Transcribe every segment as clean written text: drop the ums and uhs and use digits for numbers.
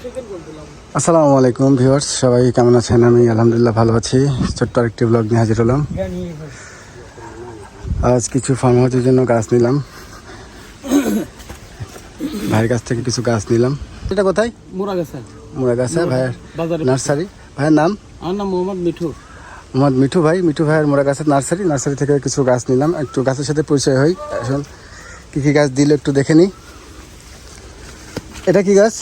আসসালামু আলাইকুম ভিউয়ার্স, সবাই কেমন আছেন? আমি আলহামদুলিল্লাহ ভালো আছি। ছোট্ট আরেকটি ব্লগ নিয়ে হাজির হলাম। আজ কিছু ফার্ম হাউসের জন্য গাছ নিলাম, ভাইয়ের কাছ থেকে কিছু গাছ নিলাম। এটা কোথায়? মুরাগাছা ভাইয়ের নার্সারি। ভাইয়ের নাম? আমার নাম মোহাম্মদ মিঠু। মোহাম্মদ মিঠু ভাই। মিঠু ভাইয়ের মুরাগাছার নার্সারি থেকে কিছু গাছ নিলাম। একটু গাছের সাথে পরিচয় হই। এখন কী কী গাছ দিল একটু দেখে নিই। এটা কি গাছ?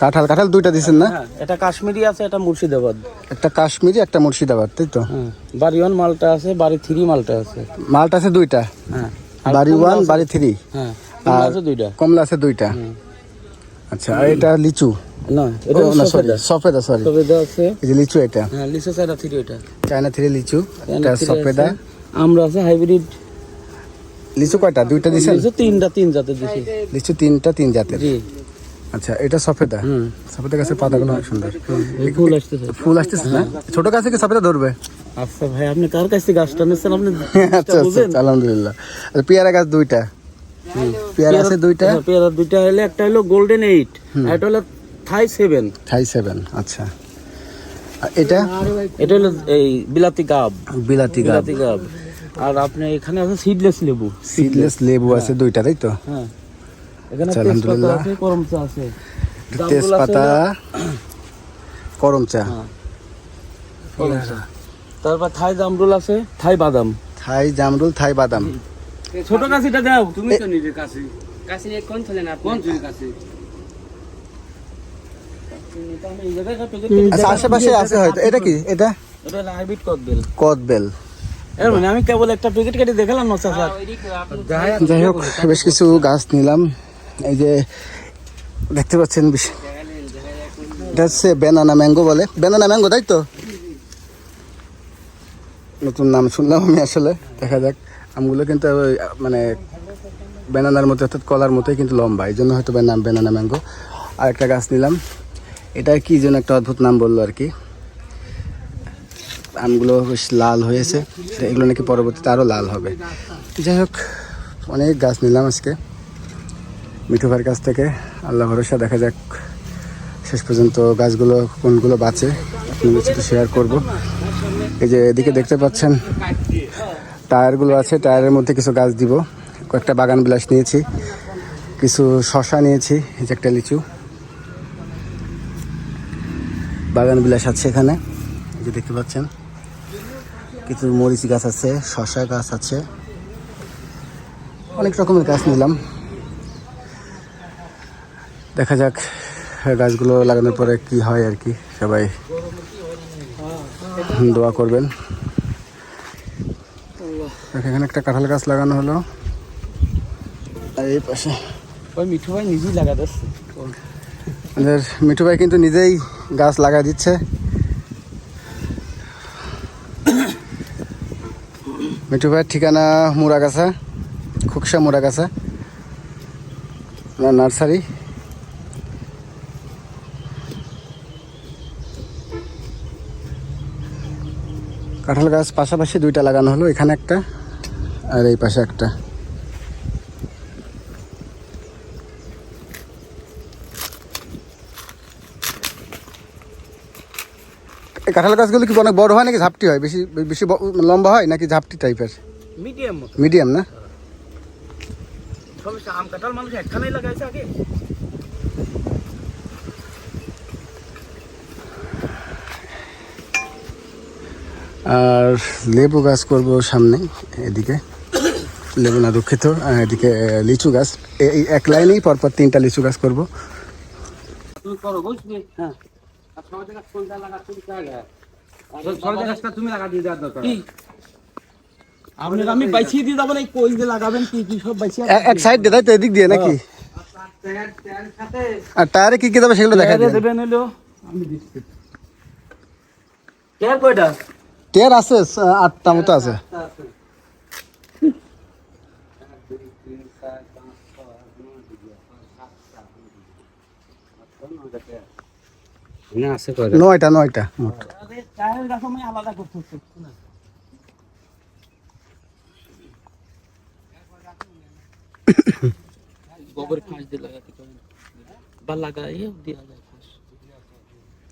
কাঁঠাল দুইটা দিচ্ছেন না? এটা কাশ্মীরি আছে, এটা মুর্শিদাবাদ। একটা কাশ্মীরি, একটা মুর্শিদাবাদ, তাই তো? বাড়ি 1 মালটা আছে, বাড়ি 3 মালটা আছে। মালটা আছে দুইটা, বাড়ি 1 বাড়ি 3। কমলা আছে দুইটা। কমলা আছে দুইটা। আচ্ছা, আর এটা লিচু? না, এটা সফেদা। সফেদা আছে। এই যে লিচু, এটা লিচু চায়না 3 এটা। চায়না 3 লিচু, এটা সফেদা। আমরা আছে হাইব্রিড লিচু কয়টা? দুইটা দিছেন? লিচু 3 জাতের দিছি। লিচু 3 জাতের। জি। আচ্ছা, এটা সফেদা। সফেদা গাছের পাতাগুলো অনেক সুন্দর। ফুল আসতেছে না? ছোট গাছে কি সফেদা ধরবে? আচ্ছা ভাই, আপনি কার কাছ থেকে গাছটা নিচ্ছেন আপনি? আচ্ছা, আলহামদুলিল্লাহ। পেয়ারা গাছ দুইটা। পেয়ারা আছে দুইটা। পেয়ারা দুইটা হলে একটা হলো গোল্ডেন 8, আর এটা হলো থাই 7। আচ্ছা, এটা হলো এই বিলাতি গাব। বিলাতি গাব। আর আপনি এখানে আছে সিডলেস লেবু আছে দুইটা, তাই তো? হ্যাঁ, এখানে আলহামদুলিল্লাহ। আছে, করম চা আছে, তেজপাতা, করম চা। তারপর থাই জামরুল আছে, থাই বাদাম। থাই বাদাম। ছোট কাশিটা দাও তুমি তো নিজে কাশি নিয়ে কোন চলে না কোন চুরি কাশি। আচ্ছা, আশেপাশে আছে হয়তো। এটা কি? এটা হাইব্রিড কদবেল। এর মানে আমি কেবল একটা প্যাকেট কেটে দেখালাম না স্যার। যাই হোক, বেশ কিছু গাছ নিলাম। এই যে দেখতে পাচ্ছেন, এটা হচ্ছে ব্যানানা ম্যাঙ্গো বলে। ব্যানানা ম্যাঙ্গো, তাই তো? নতুন নাম শুনলাম আমি আসলে। দেখা যাক। আমগুলো কিন্তু মানে ব্যানানার মতো, অর্থাৎ কলার মতোই কিন্তু লম্বা, এই জন্য হয়তো ব্যানানা ম্যাঙ্গো। আর একটা গাছ নিলাম, এটা কি যেন একটা অদ্ভুত নাম বললো আর কি। আমগুলো বেশ লাল হয়েছে, এগুলো নাকি পরবর্তীতে আরও লাল হবে। যাই হোক, অনেক গাছ নিলাম আজকে মিঠু ভাইয়ের কাছ থেকে। আল্লাহ ভরসা, দেখা যাক শেষ পর্যন্ত গাছগুলো কোনগুলো বাঁচে আপনাদের সাথে শেয়ার করব। এই যে এদিকে দেখতে পাচ্ছেন টায়ারগুলো আছে, টায়ারের মধ্যে কিছু গাছ দিব। কয়েকটা বাগান বিলাস নিয়েছি, কিছু শশা নিয়েছি, এই যে একটা লিচু। বাগান বিলাস আছে এখানে, এই যে দেখতে পাচ্ছেন। কিছু মরিচ গাছ আছে, শশা গাছ আছে, অনেক রকমের গাছ নিলাম। দেখা যাক গাছগুলো লাগানোর পরে কি হয় আর কি। সবাই দোয়া করবেন। এখানে একটা কাঁঠাল গাছ লাগানো হলো, আর এই পাশে মিঠু ভাই নিজেই লাগাতে আসছে। আমাদের মিঠু ভাই কিন্তু নিজেই গাছ লাগাই দিচ্ছে। মিঠু ভাইয়ের ঠিকানা মুরাগাছা, খুকসা মুরাগাছা নার্সারি। কাঁঠাল গাছ পাশাপাশি দুইটা লাগানো হলো, এখানে একটা আর এই পাশে একটা। কাঁঠাল গাছগুলো কি অনেক বড় হয় নাকি ঝাপটি হয়? বেশি বেশি লম্বা হয় নাকি ঝাপটি টাইপের? মিডিয়াম না? আম কাঁঠাল মানুষ একখানেই লাগাইছে আগে। আর লেবু গাছ করব সামনে, এদিকে লেবু না, দুঃখিত, এদিকে লিচু গাছ। এই এক লাইনেই পরপর 3টা লিচু গাছ করব। আমি বাইছিয়ে দিয়ে যাবো না, কই যে লাগাবেন কি কি সব বাইছিয়ে এক সাইড দিয়ে, তাই তো? এদিক দিয়ে নাকি? আর টায়ারে কি কি দেবে সেগুলো দেখা দেবেন হলো আমি দিচ্ছি। টায়ার কয়টা? টায়ার আছে 8টা মতো আছে। না আছে 9টা মোট। টায়ারের গাছ আমি আলাদা করতে হচ্ছে না। গোবর ফাঁস দিয়ে লাগাতে চাপা লাগাই দেওয়া যায়।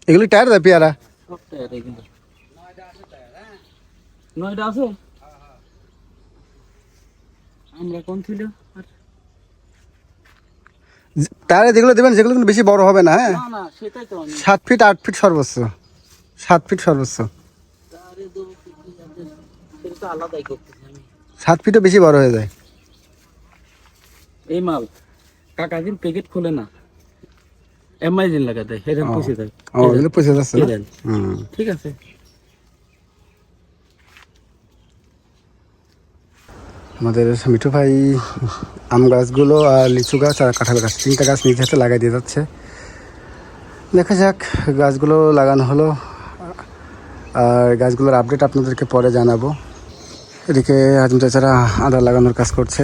এগুলি টায়ার দেয় পেয়ারা? সব টায়ার এগুলো। 9টা আছে? আমরা কোন ছিল? টায়ারে যেগুলো দেবেন সেগুলো কিন্তু বেশি বড় হবে না, হ্যাঁ? না না, সেটাই তো আমি 7 ফিট 8 ফিট সর্বোচ্চ, 7 ফিট সর্বোচ্চ। টায়ারে দেবো, সেটা তো আলাদাই করতেছি আমি। 7 ফিটও বেশি বড় হয়ে যায়। এই মাল কাকাজিন প্যাকেট খোলে না, এমআইজিন লাগা দেয়, হেরেন পুষে দেয়। ও, এগুলো পয়সা যাচ্ছে না? হেরেন। হুম। ঠিক আছে। আমাদের মিঠু ভাই আম গাছগুলো আর লিচু গাছ আর কাঁঠাল গাছ 3টা গাছ নিজে হাতে লাগাই দিয়ে যাচ্ছে। দেখা যাক, গাছগুলো লাগানো হলো আর গাছগুলোর আপডেট আপনাদেরকে পরে জানাবো। এদিকে আজম চাচারা আদা লাগানোর কাজ করছে।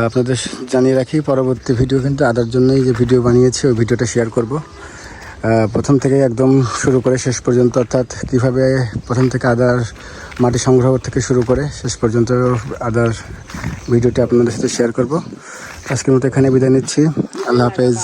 আপনাদের জানিয়ে রাখি, পরবর্তী ভিডিও কিন্তু আদার জন্যই যে ভিডিও বানিয়েছি ওই ভিডিওটা শেয়ার করব। প্রথম থেকে একদম শুরু করে শেষ পর্যন্ত, অর্থাৎ কীভাবে প্রথম থেকে আদার মাটি সংগ্রহ থেকে শুরু করে শেষ পর্যন্ত আদার ভিডিওটি আপনাদের সাথে শেয়ার করব। আজকের মতো এখানে বিদায় নিচ্ছি। আল্লাহ হাফেজ।